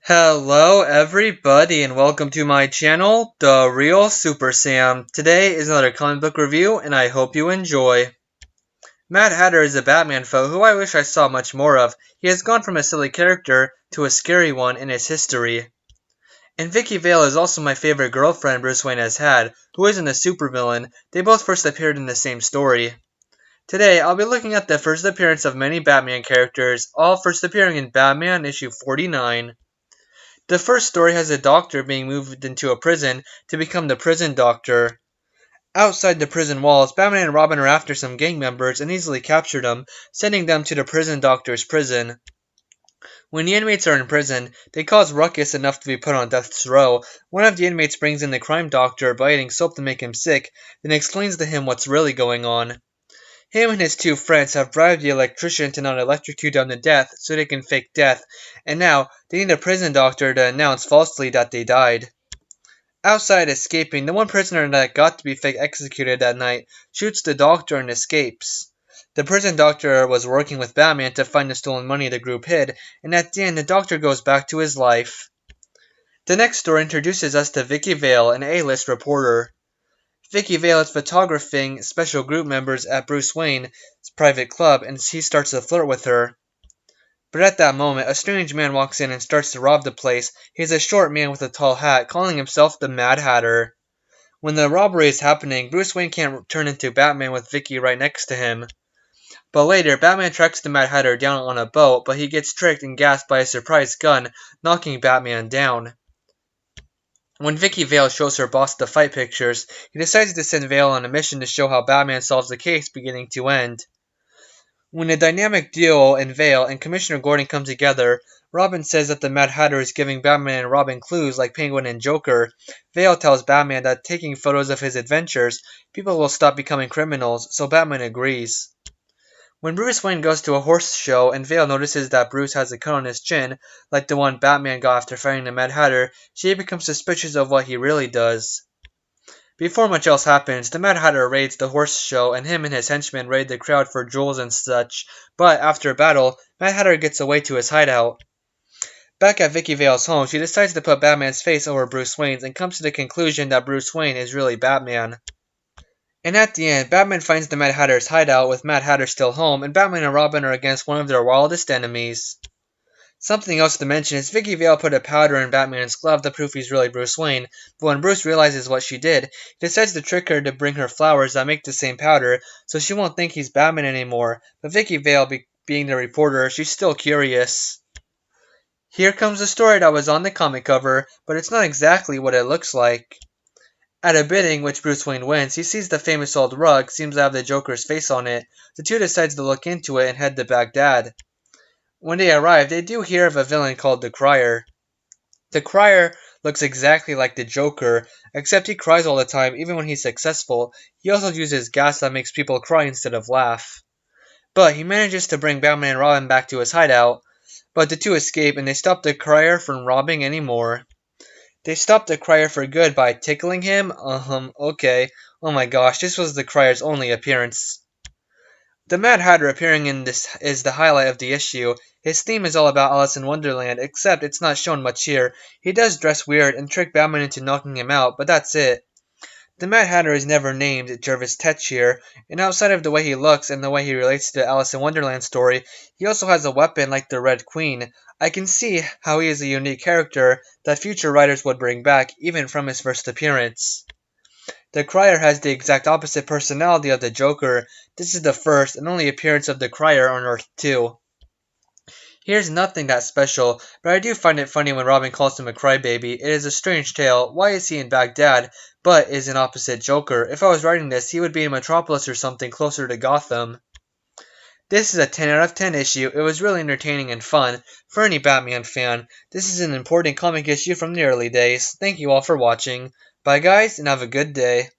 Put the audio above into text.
Hello everybody and welcome to my channel, The Real Super Sam. Today is another comic book review and I hope you enjoy. Mad Hatter is a Batman foe who I wish I saw much more of. He has gone from a silly character to a scary one in his history. And Vicki Vale is also my favorite girlfriend Bruce Wayne has had, who isn't a supervillain. They both first appeared in the same story. Today, I'll be looking at the first appearance of many Batman characters, all first appearing in Batman issue 49. The first story has a doctor being moved into a prison to become the prison doctor. Outside the prison walls, Batman and Robin are after some gang members and easily capture them, sending them to the prison doctor's prison. When the inmates are in prison, they cause ruckus enough to be put on death's row. One of the inmates brings in the crime doctor by eating soap to make him sick, then explains to him what's really going on. Him and his two friends have bribed the electrician to not electrocute them to death so they can fake death, and now they need a prison doctor to announce falsely that they died. Outside escaping, the one prisoner that got to be fake executed that night shoots the doctor and escapes. The prison doctor was working with Batman to find the stolen money the group hid, and at the end the doctor goes back to his life. The next story introduces us to Vicki Vale, an A-list reporter. Vicki Vale is photographing special group members at Bruce Wayne's private club and he starts to flirt with her. But at that moment, a strange man walks in and starts to rob the place. He's a short man with a tall hat, calling himself the Mad Hatter. When the robbery is happening, Bruce Wayne can't turn into Batman with Vicki right next to him. But later, Batman tracks the Mad Hatter down on a boat, but he gets tricked and gassed by a surprise gun, knocking Batman down. When Vicki Vale shows her boss the fight pictures, he decides to send Vale on a mission to show how Batman solves the case beginning to end. When the dynamic duo in Vale and Commissioner Gordon come together, Robin says that the Mad Hatter is giving Batman and Robin clues like Penguin and Joker. Vale tells Batman that taking photos of his adventures, people will stop becoming criminals, so Batman agrees. When Bruce Wayne goes to a horse show and Vale notices that Bruce has a cut on his chin, like the one Batman got after fighting the Mad Hatter, she becomes suspicious of what he really does. Before much else happens, the Mad Hatter raids the horse show and him and his henchmen raid the crowd for jewels and such, but after a battle, Mad Hatter gets away to his hideout. Back at Vicki Vale's home, she decides to put Batman's face over Bruce Wayne's and comes to the conclusion that Bruce Wayne is really Batman. And at the end, Batman finds the Mad Hatter's hideout with Mad Hatter still home, and Batman and Robin are against one of their wildest enemies. Something else to mention is Vicki Vale put a powder in Batman's glove to prove he's really Bruce Wayne, but when Bruce realizes what she did, he decides to trick her to bring her flowers that make the same powder, so she won't think he's Batman anymore. But Vicki Vale, being the reporter, she's still curious. Here comes the story that was on the comic cover, but it's not exactly what it looks like. At a bidding which Bruce Wayne wins, he sees the famous old rug seems to have the Joker's face on it. The two decide to look into it and head to Baghdad. When they arrive, they do hear of a villain called the Crier. The Crier looks exactly like the Joker, except he cries all the time even when he's successful. He also uses gas that makes people cry instead of laugh. But he manages to bring Batman and Robin back to his hideout, but the two escape and they stop the Crier from robbing anymore. They stopped the Crier for good by tickling him? Okay. Oh my gosh, this was the Crier's only appearance. The Mad Hatter appearing in this is the highlight of the issue. His theme is all about Alice in Wonderland, except it's not shown much here. He does dress weird and trick Batman into knocking him out, but that's it. The Mad Hatter is never named Jervis Tetch here, and outside of the way he looks and the way he relates to the Alice in Wonderland story, he also has a weapon like the Red Queen. I can see how he is a unique character that future writers would bring back, even from his first appearance. The Crier has the exact opposite personality of the Joker. This is the first and only appearance of the Crier on Earth 2. Here's nothing that special, but I do find it funny when Robin calls him a crybaby. It is a strange tale. Why is he in Baghdad, but is an opposite Joker? If I was writing this, he would be in Metropolis or something closer to Gotham. This is a 10 out of 10 issue. It was really entertaining and fun. For any Batman fan, this is an important comic issue from the early days. Thank you all for watching. Bye guys, and have a good day.